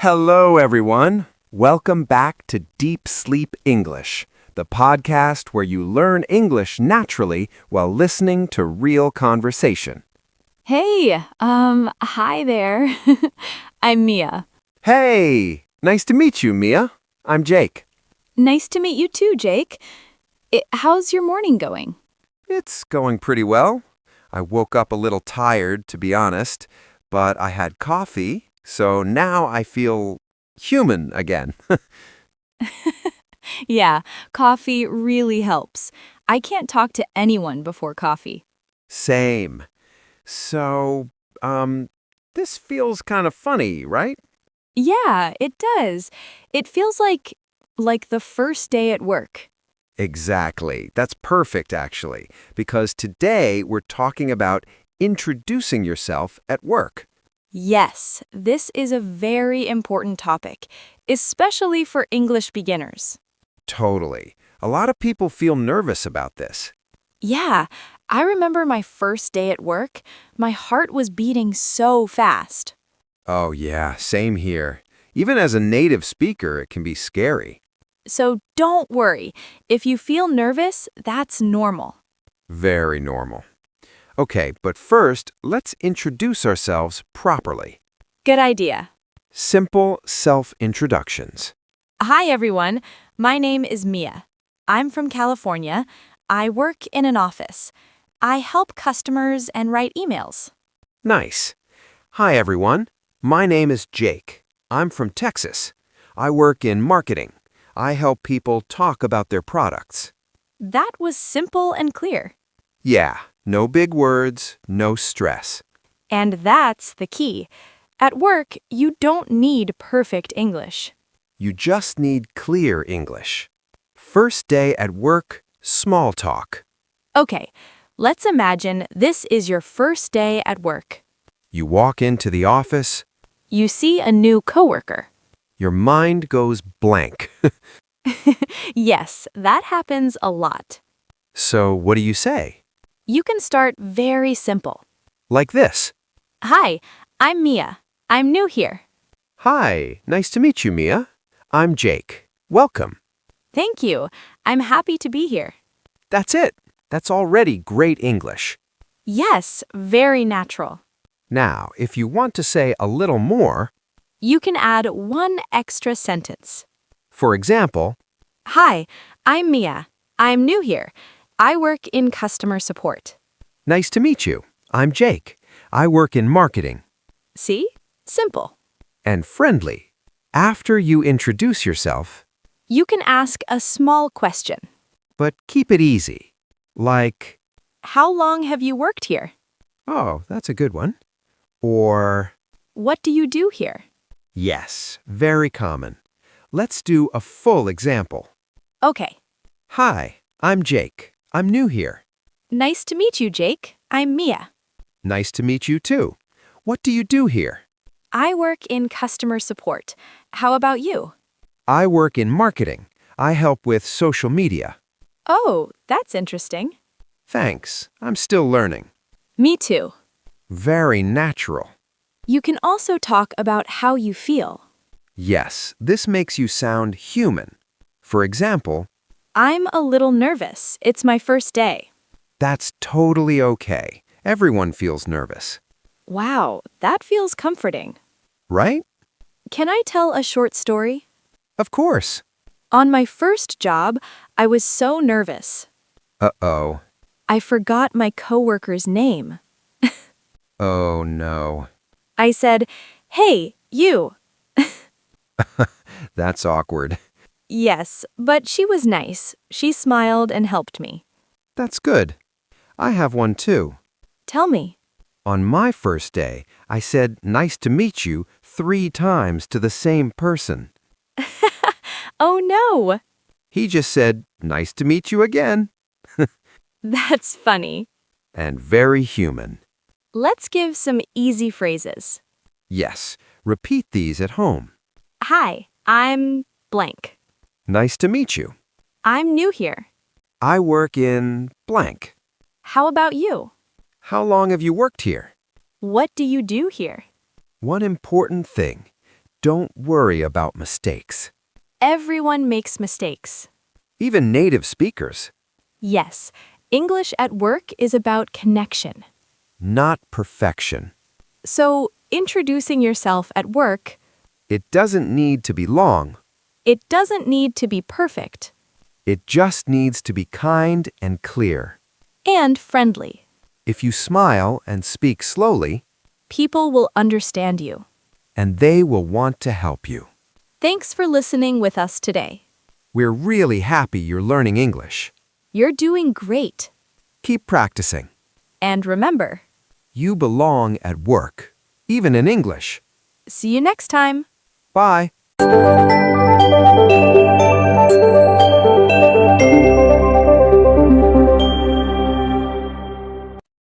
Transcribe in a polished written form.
Hello, everyone. Welcome back to Deep Sleep English, the podcast where you learn English naturally while listening to real conversation. Hey, hi there. I'm Mia. Hey, nice to meet you, Mia. I'm Jake. Nice to meet you too, Jake. How's your morning going? It's going pretty well. I woke up a little tired, to be honest, but I had coffee, so now I feel human again. Yeah, coffee really helps. I can't talk to anyone before coffee. Same. So, this feels kind of funny, right? Yeah, it does. It feels like the first day at work. Exactly. That's perfect, actually, because today we're talking about introducing yourself at work. Yes, this is a very important topic, especially for English beginners. Totally. A lot of people feel nervous about this. Yeah, I remember my first day at work. My heart was beating so fast. Oh, yeah, same here. Even as a native speaker, it can be scary. So don't worry. If you feel nervous, that's normal. Very normal. Okay, but first, let's introduce ourselves properly. Good idea. Simple self-introductions. Hi, everyone. My name is Mia. I'm from California. I work in an office. I help customers and write emails. Nice. Hi, everyone. My name is Jake. I'm from Texas. I work in marketing. I help people talk about their products. That was simple and clear. Yeah, no big words, no stress. And that's the key. At work, you don't need perfect English. You just need clear English. First day at work, small talk. Okay, let's imagine this is your first day at work. You walk into the office, You see a new coworker. your mind goes blank. Yes, that happens a lot. So what do you say? You can start very simple. Like this. Hi, I'm Mia. I'm new here. Hi, nice to meet you, Mia. I'm Jake. Welcome. Thank you. I'm happy to be here. That's it. That's already great English. Yes, very natural. Now, if you want to say a little more, You can add one extra sentence. for example, Hi, I'm Mia. I'm new here. I work in customer support. nice to meet you. I'm Jake. I work in marketing. See? Simple. And friendly. After you introduce yourself, You can ask a small question. but keep it easy. Like, How long have you worked here? oh, that's a good one. Or, What do you do here? yes, very common. Let's do a full example. Okay. Hi, I'm Jake. I'm new here. Nice to meet you, Jake. I'm Mia. Nice to meet you too. What do you do here? I work in customer support. How about you? I work in marketing. I help with social media. Oh, that's interesting. Thanks. I'm still learning. Me too. Very natural. You can also talk about how you feel. Yes, this makes you sound human. For example, I'm a little nervous. It's my first day. that's totally okay. Everyone feels nervous, Wow, that feels comforting. right? Can I tell a short story? Of course. On my first job, I was so nervous. Uh-oh. I forgot my coworker's name. Oh, no. I said, "Hey, you." That's awkward. Yes, but she was nice. She smiled and helped me. That's good. I have one too. Tell me. On my first day, I said nice to meet you 3 times to the same person. Oh no, He just said nice to meet you again. that's funny. And very human. Let's give some easy phrases. Yes, repeat these at home. Hi, I'm blank. Nice to meet you. I'm new here. I work in blank. How about you? How long have you worked here? What do you do here? One important thing. Don't worry about mistakes. Everyone makes mistakes. Even native speakers. Yes, English at work is about connection. Not perfection. So, introducing yourself at work, It doesn't need to be long. it doesn't need to be perfect It just needs to be kind and clear. and friendly. If you smile and speak slowly, People will understand you. and they will want to help you. Thanks for listening with us today. We're really happy you're learning English. You're doing great. Keep practicing. And remember, You belong at work, even in English. see you next time. Bye.